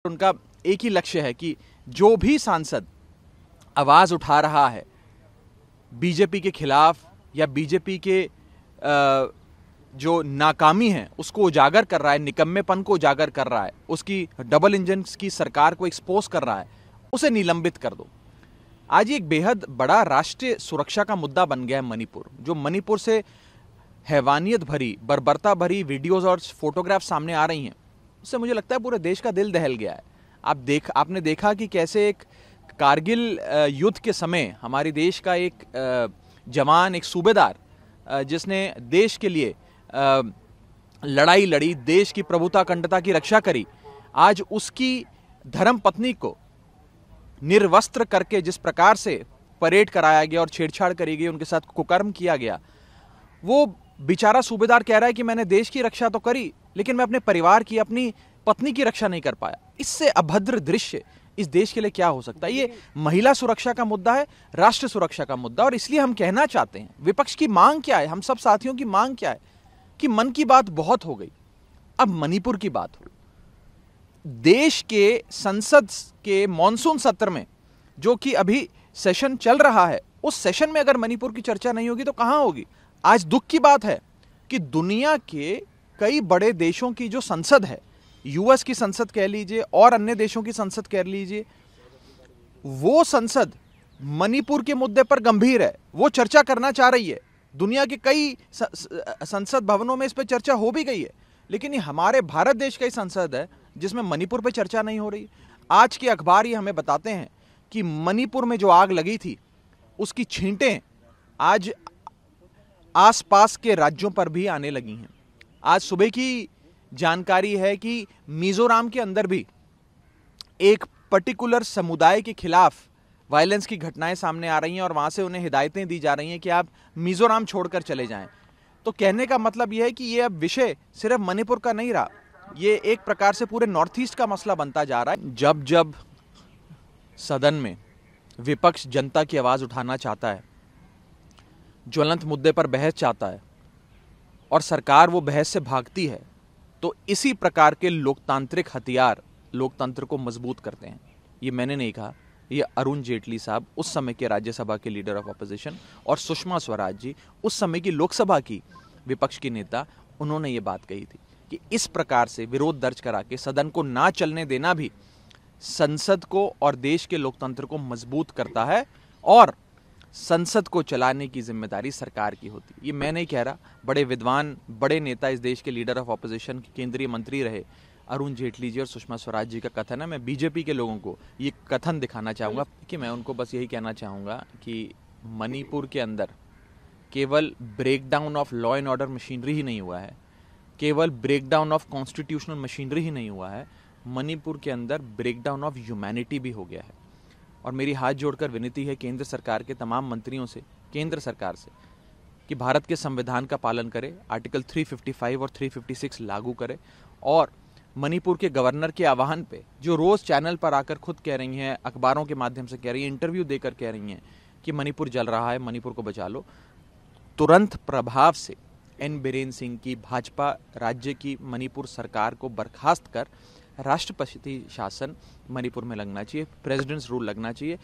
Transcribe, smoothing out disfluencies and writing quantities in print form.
उनका एक ही लक्ष्य है कि जो भी सांसद आवाज उठा रहा है बीजेपी के खिलाफ या बीजेपी के जो नाकामी है उसको उजागर कर रहा है, निकम्मेपन को उजागर कर रहा है, उसकी डबल इंजन की सरकार को एक्सपोज कर रहा है, उसे निलंबित कर दो। आज ये एक बेहद बड़ा राष्ट्रीय सुरक्षा का मुद्दा बन गया है मणिपुर। जो मणिपुर से हैवानियत भरी, बर्बरता भरी वीडियोस और फोटोग्राफ सामने आ रही हैं, उससे मुझे लगता है पूरे देश का दिल दहल गया है। आपने देखा कि कैसे एक कारगिल युद्ध के समय हमारे देश का एक जवान, एक सूबेदार जिसने देश के लिए लड़ाई लड़ी, देश की प्रभुता अखंडता की रक्षा करी, आज उसकी धर्म पत्नी को निर्वस्त्र करके जिस प्रकार से परेड कराया गया और छेड़छाड़ करी गई, उनके साथ कुकर्म किया गया, वो बेचारा सूबेदार कह रहा है कि मैंने देश की रक्षा तो करी लेकिन मैं अपने परिवार की, अपनी पत्नी की रक्षा नहीं कर पाया। इससे अभद्र दृश्य इस देश के लिए क्या हो सकता है? ये महिला सुरक्षा का मुद्दा है, राष्ट्र सुरक्षा का मुद्दा। और इसलिए हम कहना चाहते हैं, विपक्ष की मांग क्या है, हम सब साथियों की मांग क्या है कि मन की बात बहुत हो गई, अब मणिपुर की बात हो। देश के संसद के मॉनसून सत्र में जो कि अभी सेशन चल रहा है, उस सेशन में अगर मणिपुर की चर्चा नहीं होगी तो कहां होगी? आज दुख की बात है कि दुनिया के कई बड़े देशों की जो संसद है, यूएस की संसद कह लीजिए और अन्य देशों की संसद कह लीजिए, वो संसद मणिपुर के मुद्दे पर गंभीर है, वो चर्चा करना चाह रही है। दुनिया के कई संसद भवनों में इस पर चर्चा हो भी गई है, लेकिन ये हमारे भारत देश का ही संसद है जिसमें मणिपुर पर चर्चा नहीं हो रही। आज के अखबार ये हमें बताते हैं कि मणिपुर में जो आग लगी थी उसकी छींटें आज आसपास के राज्यों पर भी आने लगी हैं। आज सुबह की जानकारी है कि मिजोरम के अंदर भी एक पर्टिकुलर समुदाय के खिलाफ वायलेंस की घटनाएं सामने आ रही हैं और वहां से उन्हें हिदायतें दी जा रही हैं कि आप मिजोरम छोड़कर चले जाएं। तो कहने का मतलब यह है कि यह अब विषय सिर्फ मणिपुर का नहीं रहा, ये एक प्रकार से पूरे नॉर्थ ईस्ट का मसला बनता जा रहा है। जब जब सदन में विपक्ष जनता की आवाज उठाना चाहता है, ज्वलंत मुद्दे पर बहस चाहता है और सरकार वो बहस से भागती है, तो इसी प्रकार के लोकतांत्रिक हथियार लोकतंत्र को मजबूत करते हैं। ये मैंने नहीं कहा, ये अरुण जेटली साहब, उस समय के राज्यसभा के लीडर ऑफ ऑपोजिशन, और सुषमा स्वराज जी, उस समय की लोकसभा की विपक्ष की नेता, उन्होंने ये बात कही थी कि इस प्रकार से विरोध दर्ज करा के सदन को ना चलने देना भी संसद को और देश के लोकतंत्र को मजबूत करता है और संसद को चलाने की जिम्मेदारी सरकार की होती है। ये मैं नहीं कह रहा, बड़े विद्वान, बड़े नेता, इस देश के लीडर ऑफ ऑपोजिशन के केंद्रीय मंत्री रहे अरुण जेटली जी और सुषमा स्वराज जी का कथन है। मैं बीजेपी के लोगों को ये कथन दिखाना चाहूँगा कि मैं उनको बस यही कहना चाहूँगा कि मणिपुर के अंदर केवल breakdown of law and order machinery ही नहीं हुआ है, केवल ब्रेकडाउन ऑफ कॉन्स्टिट्यूशनल मशीनरी ही नहीं हुआ है, मणिपुर के अंदर ब्रेकडाउन ऑफ ह्यूमैनिटी भी हो गया है। और मेरी हाथ जोड़कर विनती है केंद्र सरकार के तमाम मंत्रियों से, केंद्र सरकार से, कि भारत के संविधान का पालन करे, आर्टिकल 355 और 356 लागू करे और मणिपुर के गवर्नर के आह्वान पे, जो रोज चैनल पर आकर खुद कह रही हैं, अखबारों के माध्यम से कह रही हैं, इंटरव्यू देकर कह रही हैं कि मणिपुर जल रहा है, मणिपुर को बचा लो, तुरंत प्रभाव से एन बीरेन सिंह की भाजपा राज्य की मणिपुर सरकार को बर्खास्त कर राष्ट्रपति शासन मणिपुर में लगना चाहिए, प्रेसिडेंट्स रूल लगना चाहिए।